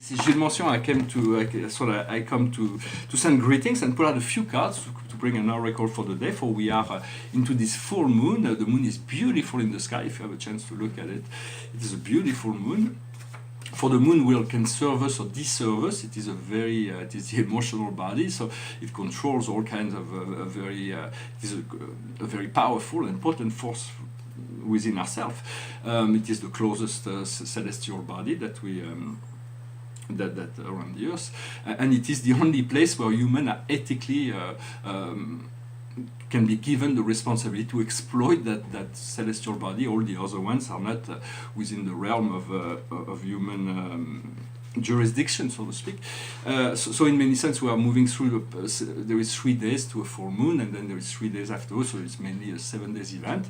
Gilles Mention, I come to send greetings and pull out a few cards to bring an oracle for the day, for we are into this full moon. The moon is beautiful in the sky. If you have a chance to look at it, it is a beautiful moon. For the moon can serve us or disserve us. It is it is the emotional body, so it controls all kinds of it is a very powerful and potent force within ourselves. It is the closest celestial body that we that around the Earth, and it is the only place where humans are ethically can be given the responsibility to exploit that celestial body. All the other ones are not within the realm of human jurisdiction, so to speak. So in many sense we are moving through there is 3 days to a full moon, and then there is 3 days afterwards, so it's mainly a 7-day event.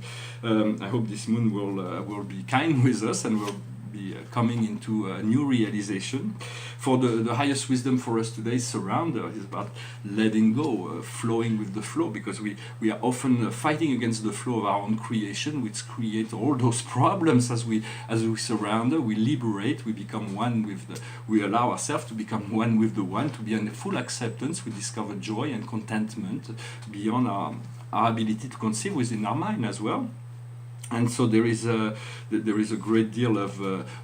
I hope this moon will be kind with us and will be coming into a new realization. For the highest wisdom for us today is surrender. It's about letting go, flowing with the flow, because we are often fighting against the flow of our own creation, which create all those problems. As we surrender, we liberate, we become one with we allow ourselves to become one with the one, to be in full acceptance. We discover joy and contentment beyond our ability to conceive within our mind as well. And so there is a great deal of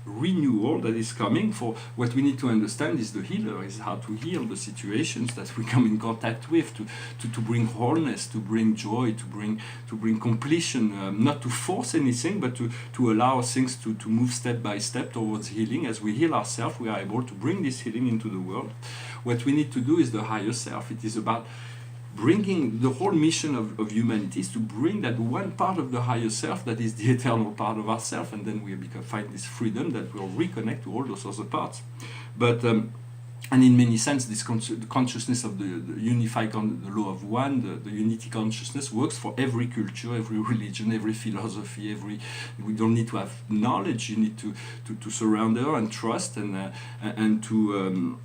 renewal that is coming. For what we need to understand is the healer, is how to heal the situations that we come in contact with, to bring wholeness, to bring joy, to bring completion, not to force anything, but to allow things to move step by step towards healing. As we heal ourselves, we are able to bring this healing into the world. What we need to do is the higher self. It is about bringing the whole mission of humanity, is to bring that one part of the higher self that is the eternal part of ourself, and then we find this freedom that will reconnect to all those other parts. But and in many sense, this the consciousness of the unified the law of one, the unity consciousness works for every culture, every religion, every philosophy. We don't need to have knowledge. You need to surrender and trust, and to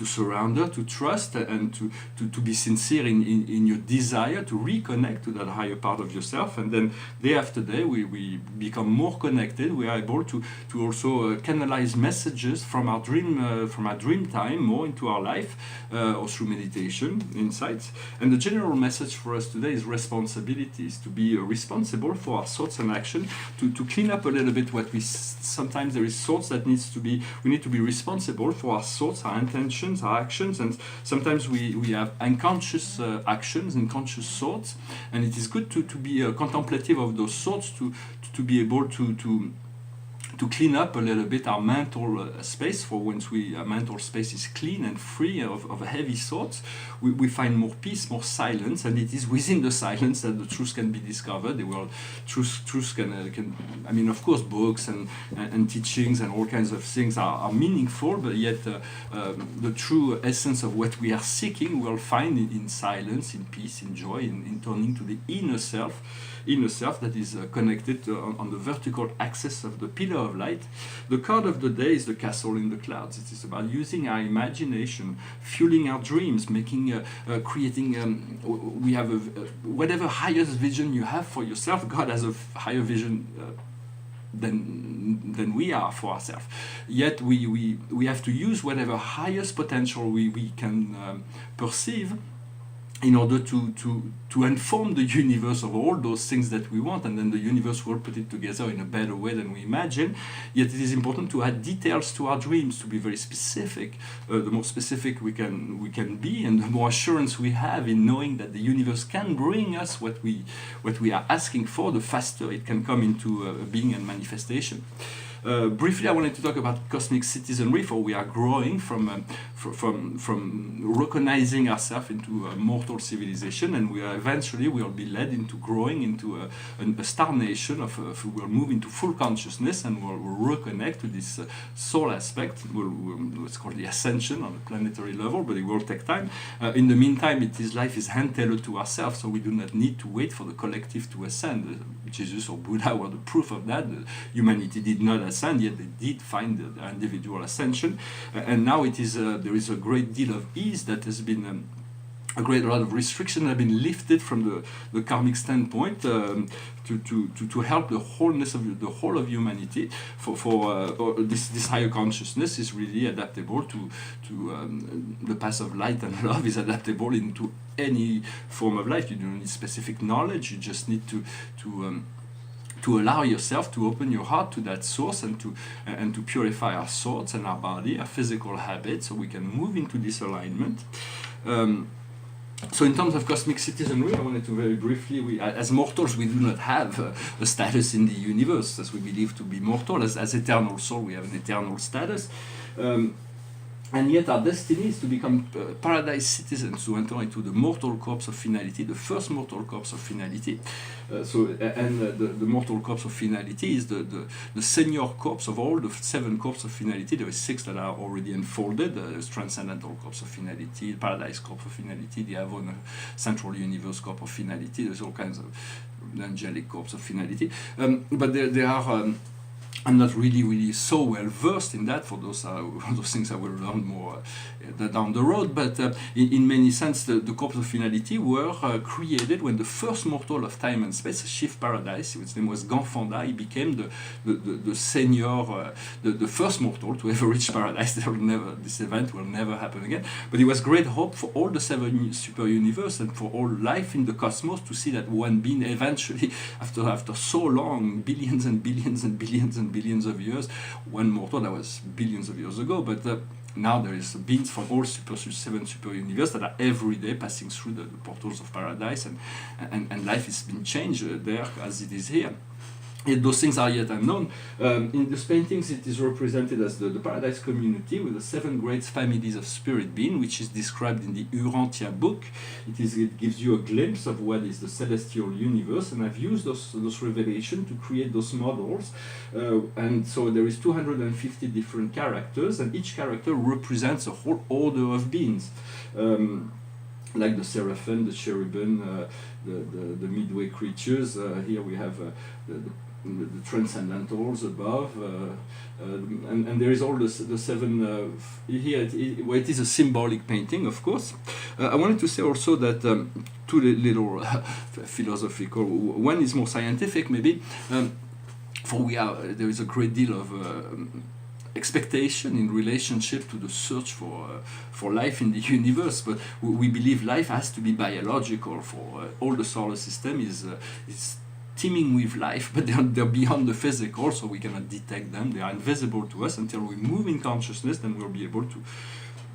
surrender, to trust, and to be sincere in your desire to reconnect to that higher part of yourself. And then day after day we become more connected. We are able to also canalize messages from our dream time more into our life, or through meditation, insights. And the general message for us today is responsibility, is to be responsible for our thoughts and action, to clean up a little bit what sometimes there is thoughts that we need to be responsible for our thoughts, our intentions, our actions, and sometimes we have unconscious actions, unconscious thoughts, and it is good to be contemplative of those thoughts, to be able to clean up a little bit our mental space. For once our mental space is clean and free of heavy thoughts, we find more peace, more silence, and it is within the silence that the truth can be discovered. The world truth can I mean, of course, books and teachings and all kinds of things are meaningful, but yet the true essence of what we are seeking we'll find in silence, in peace, in joy, in turning to the inner self that is connected on the vertical axis of the pillar of light. The card of the day is the castle in the clouds. It is about using our imagination, fueling our dreams, creating. We have whatever highest vision you have for yourself. God has a higher vision than we are for ourselves. Yet we have to use whatever highest potential we can perceive in order to inform the universe of all those things that we want, and then the universe will put it together in a better way than we imagine. Yet it is important to add details to our dreams, to be very specific. The more specific we can be, and the more assurance we have in knowing that the universe can bring us what we are asking for, the faster it can come into being and manifestation. Briefly, I wanted to talk about cosmic citizenry, for we are growing from recognizing ourselves into a mortal civilization, and eventually we'll be led into growing into a star nation. We'll move into full consciousness, and we'll reconnect to this soul aspect. It's called the ascension on a planetary level, but it will take time. In the meantime, life is hand-tailored to ourselves, so we do not need to wait for the collective to ascend. Jesus or Buddha were the proof of that. Humanity did not ascend, yet they did find the individual ascension. And now there is a great deal of ease that has been a great lot of restrictions have been lifted from the karmic standpoint to help the wholeness of the whole of humanity. This higher consciousness is really adaptable to the path of light and love is adaptable into any form of life. You don't need specific knowledge. You just need to allow yourself to open your heart to that source and to purify our thoughts and our body, our physical habits, so we can move into this alignment. So in terms of cosmic citizenry, I wanted to very briefly, as mortals, we do not have a status in the universe, as we believe to be mortal. As eternal soul, we have an eternal status. And yet our destiny is to become paradise citizens, to enter into the mortal corpse of finality, the first mortal corpse of finality. The mortal corpse of finality is the senior corpse of all the 7 corpses of finality. There are 6 that are already unfolded. There's transcendental corpse of finality, paradise corpse of finality, the Avon central universe corpse of finality. There's all kinds of angelic corpse of finality. But there are... I'm not really so well versed in that. For those things I will learn more down the road. But in many sense, the corpse of finality were created when the first mortal of time and space, Shiv Paradise, his name was Ganfanda, he became the senior, the first mortal to ever reach paradise. This event will never happen again. But it was great hope for all the 7 super universe and for all life in the cosmos to see that one being eventually, after so long, billions and billions and billions and billions of years, one mortal. That was billions of years ago, but now there is beings from all 7 super universe that are every day passing through the portals of paradise, and life has been changed there as it is here. Yet those things are yet unknown. In these paintings, it is represented as the paradise community with the 7 great families of spirit being, which is described in the Urantia book. It gives you a glimpse of what is the celestial universe, and I've used those revelations to create those models. And so there is 250 different characters, and each character represents a whole order of beings. Like the seraphim, the cherubim, the midway creatures. Here we have the transcendentals above, and there is all the 7. Here it is a symbolic painting, of course. I wanted to say also that 2 little philosophical. One is more scientific, maybe. There is a great deal of expectation in relationship to the search for life in the universe, but we believe life has to be biological. For all the solar system is teeming with life, but they're beyond the physical, so we cannot detect them. They are invisible to us until we move in consciousness. Then we'll be able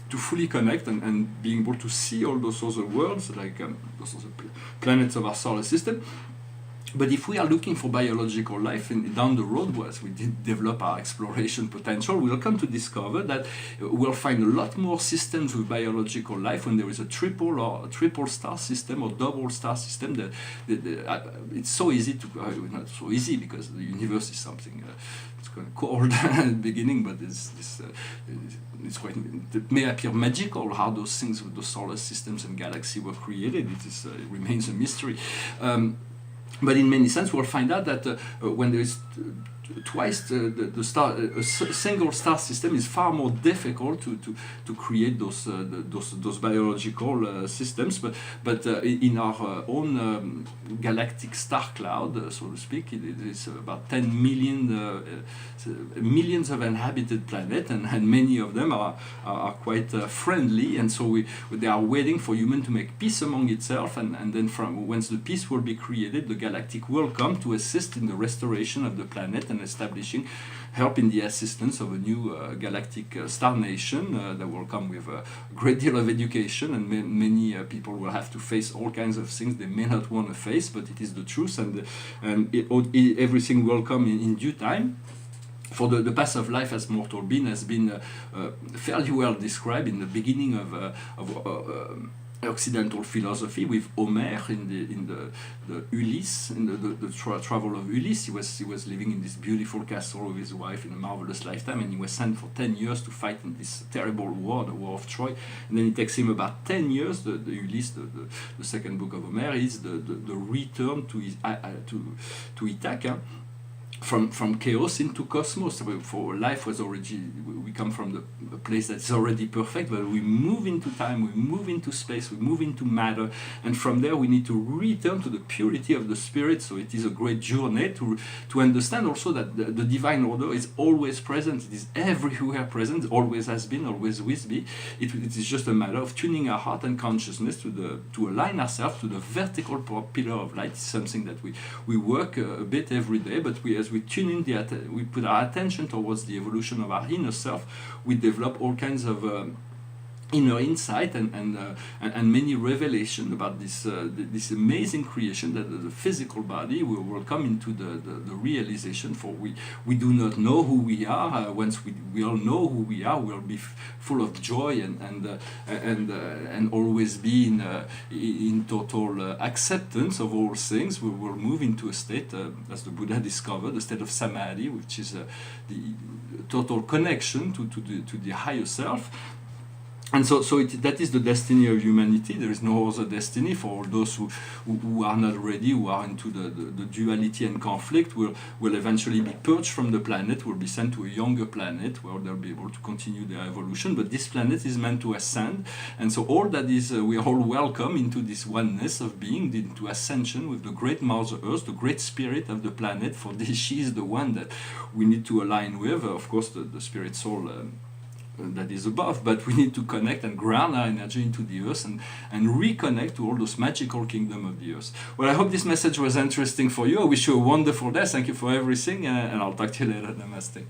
to fully connect and being able to see all those other worlds, like those other planets of our solar system. But if we are looking for biological life down the road, as we did develop our exploration potential, we'll come to discover that we'll find a lot more systems with biological life when there is a triple star system or double star system. It's so easy to, not so easy because the universe is something it's kind of cold at the beginning, but it's quite, it may appear magical how those things with the solar systems and galaxy were created. It remains a mystery. But in many sense, we'll find out that when there is twice the star, a single star system is far more difficult to create those biological systems. But in our own galactic star cloud, so to speak, it is about 10 million millions of inhabited planets, and many of them are quite friendly, and so they are waiting for human to make peace among itself, and then once the peace will be created, the galactic will come to assist in the restoration of the planet and establishing help in the assistance of a new galactic star nation that will come with a great deal of education, and many people will have to face all kinds of things they may not want to face, but it is the truth, and everything will come in due time. For the path of life as mortal being has been fairly well described in the beginning of Occidental philosophy with Homer in the Ulysse, in the travel of Ulysse. He was living in this beautiful castle with his wife in a marvelous lifetime, and he was sent for 10 years to fight in this terrible war, the War of Troy. And then it takes him about 10 years. The Ulysse, the second book of Homer, is the return to Ithaca. from chaos into cosmos. For life was already, we come from a place that's already perfect, but we move into time, we move into space, we move into matter, and from there we need to return to the purity of the spirit. So it is a great journey to understand also that the divine order is always present. It is everywhere present, always has been, always will be. It is just a matter of tuning our heart and consciousness to align ourselves to the vertical pillar of light. It's something that we work a bit every day, but as we tune in, we put our attention towards the evolution of our inner self, we develop all kinds of inner insight and many revelation about this amazing creation that the physical body will come into the realization. For we do not know who we are. Once we all know who we are, we'll be full of joy and always be in total acceptance of all things. We will move into a state, as the Buddha discovered, a state of samadhi, which is the total connection to the higher self. And so that is the destiny of humanity. There is no other destiny for all those who are not ready, who are into the duality and conflict, will eventually be purged from the planet, will be sent to a younger planet where they'll be able to continue their evolution. But this planet is meant to ascend. And so all that is, we are all welcome into this oneness of being, into ascension with the great Mother Earth, the great spirit of the planet. For this, she is the one that we need to align with. Of course, the spirit soul that is above, but we need to connect and ground our energy into the earth and reconnect to all those magical kingdom of the earth. Well, I hope this message was interesting for you. I wish you a wonderful day. Thank you for everything, and I'll talk to you later. Namaste.